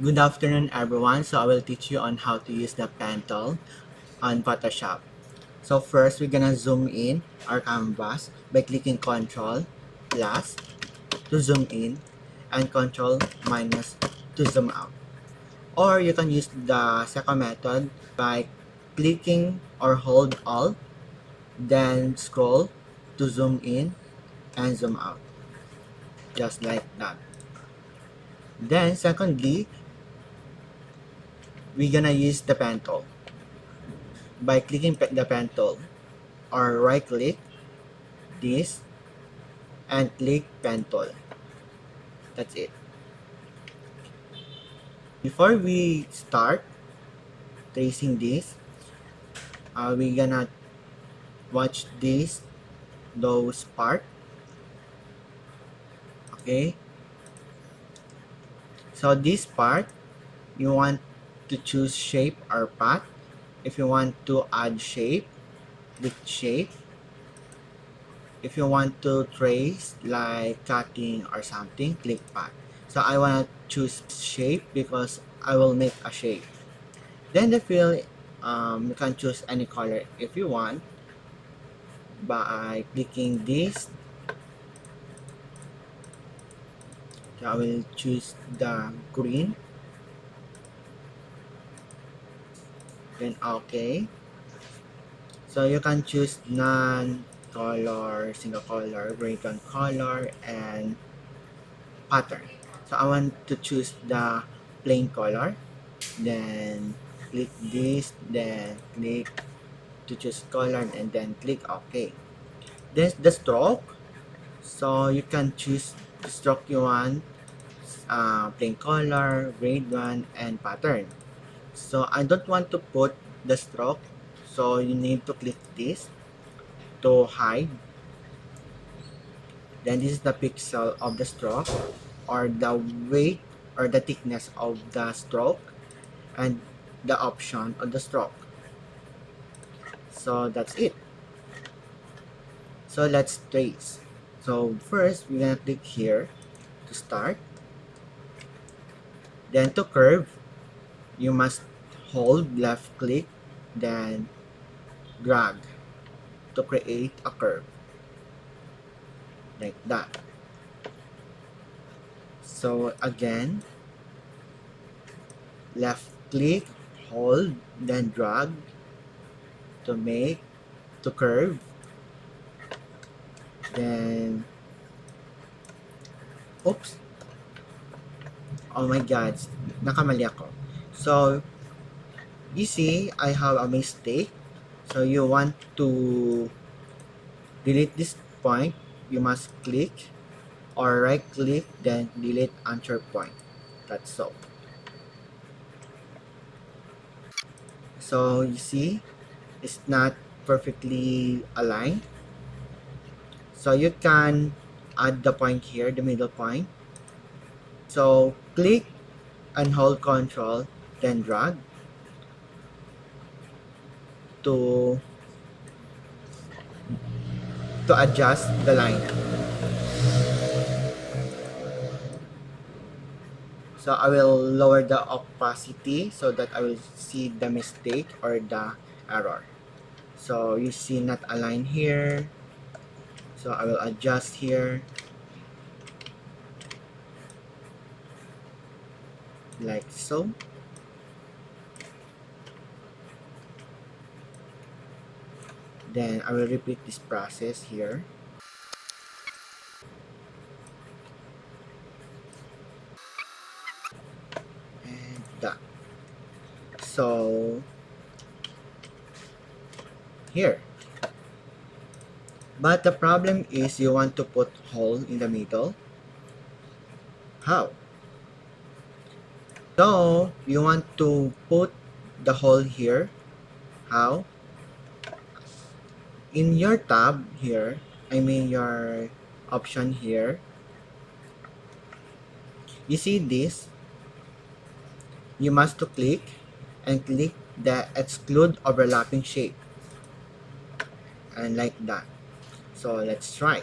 Good afternoon, everyone. So I will teach you on how to use the pen tool on Photoshop. So first, we're gonna zoom in our canvas by clicking Ctrl plus to zoom in and Ctrl minus to zoom out. Or you can use the second method by clicking or hold Alt, then scroll to zoom in and zoom out, just like that. Then secondly, we're gonna use the pen tool by clicking the pen tool or right click this and click pen tool. That's it. Before we start tracing this, we're gonna watch those part. Okay, so this part you want to choose shape or path. If you want to add shape, click shape. If you want to trace like cutting or something, click path. So I want to choose shape because I will make a shape. Then the fill, you can choose any color if you want by clicking this. So I will choose the green, then OK. So you can choose none, color, single color, breakdown color, and pattern. So I want to choose the plain color, then click this, then click to choose color, and then click OK. Then the stroke, so you can choose the stroke you want, plain color, grade 1, and pattern. So I don't want to put the stroke, so you need to click this to hide. Then this is the pixel of the stroke or the weight or the thickness of the stroke and the option of the stroke. So that's it. So let's trace. So first we're gonna click here to start. Then to curve, you must hold left click, then drag to create a curve like that. So again, left click, hold, then drag to make to curve. Then, oops, oh my god, nakamali ako. So you see, I have a mistake. So you want to delete this point, you must click or right click, then delete anchor point. That's so. So you see, it's not perfectly aligned. So you can add the point here, the middle point. So click and hold Control, then drag to adjust the line. So I will lower the opacity so that I will see the mistake or the error. So you see not align here. So I will adjust here like so. Then I will repeat this process here. And done. So here. But the problem is you want to put hole in the middle. How? So you want to put the hole here. How? In your tab here, I mean your option here, you see this, you must to click and click the exclude overlapping shape and like that. So let's try.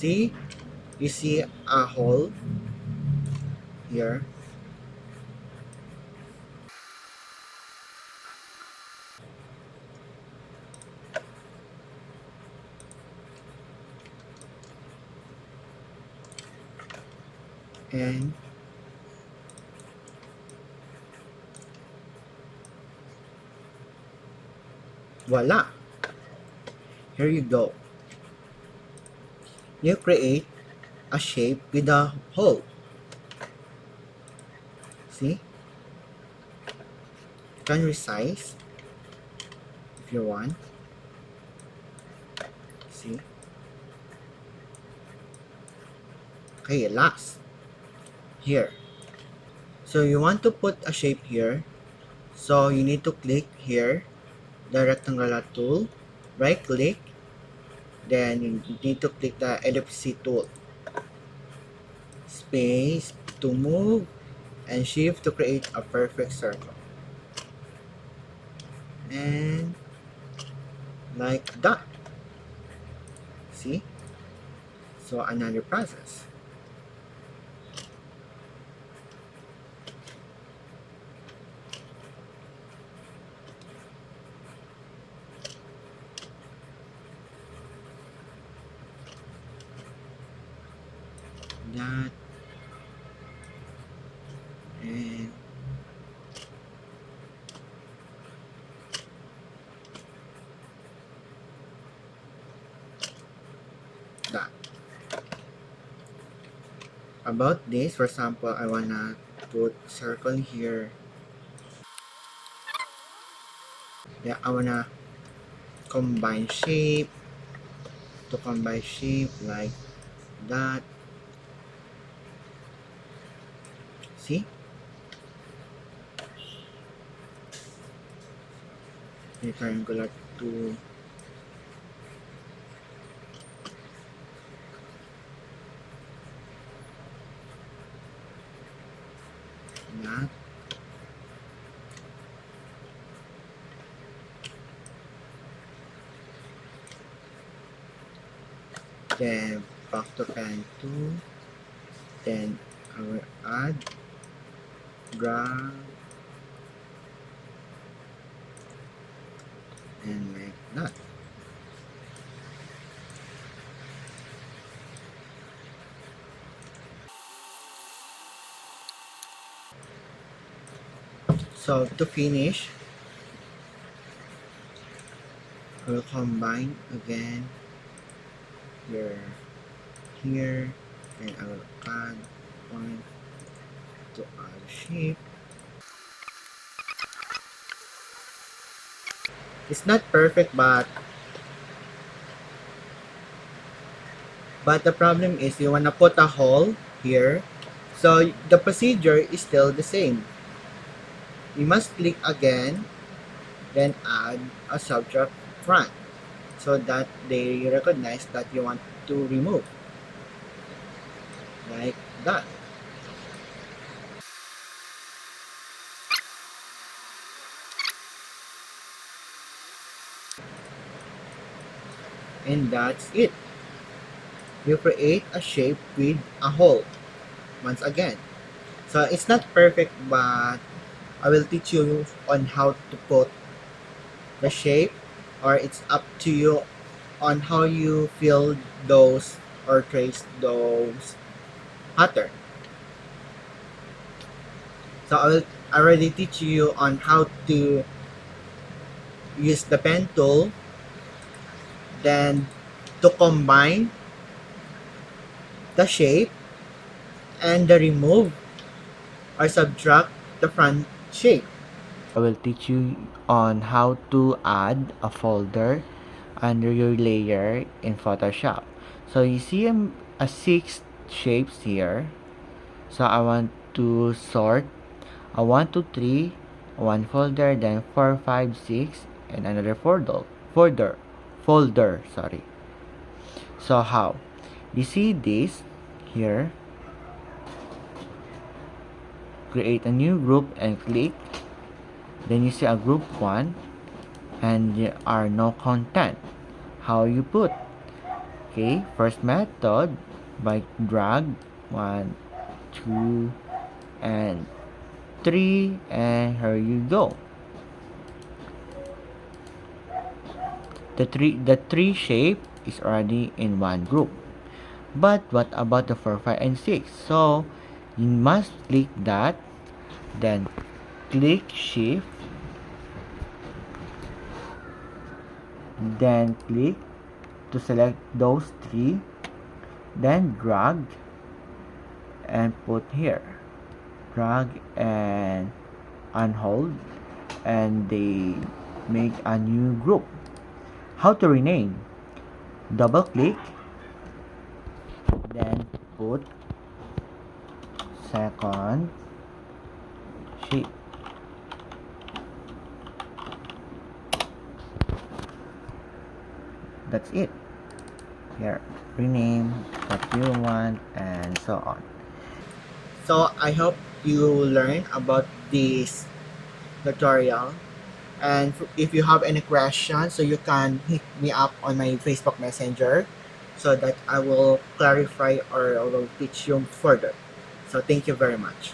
See, You see a hole here, and voila, here you go. You create a shape with a hole. See? You can resize if you want. See? Okay, last. Here. So you want to put a shape here. So you need to click here, the rectangular tool, right click, then you need to click the ellipse tool. Space to move, and shift to create a perfect circle. And like that. See? So another process. That and that. About this, for example, I wanna put circle here. Yeah, I wanna combine shape to combine shape like that. See? Rectangular to that. Then back to pen 2. Then I will add, drag, and make that. So to finish, I will combine again here, here, and I will add point to add shape. It's not perfect, but the problem is you wanna put a hole here, so the procedure is still the same. You must click again, then add a subtract front, so that they recognize that you want to remove, like that. And that's it. You create a shape with a hole once again. So it's not perfect, but I will teach you on how to put the shape, or it's up to you on how you fill those or trace those pattern. So I will already teach you on how to use the pen tool, then to combine the shape and the remove or subtract the front shape. I will teach you on how to add a folder under your layer in Photoshop. So you see a 6 shapes here. So I want to sort a 1, 2, 3, one folder, then 4, 5, 6, and another folder, sorry. So how? You see this here, create a new group and click, then you see a group 1 and there are no content. How you put? Okay, first method, by drag 1, 2, and 3, and here you go. The tree shape is already in one group. But what about the 4, 5, and 6? So you must click that, then click shift, then click to select those three, then drag and put here. Drag and unhold, and they make a new group. How to rename? Double click, then put second shape. That's it. Here, rename what you want, and so on. So I hope you learn about this tutorial. And if you have any questions, so you can hit me up on my Facebook Messenger so that I will clarify or I will teach you further. So thank you very much.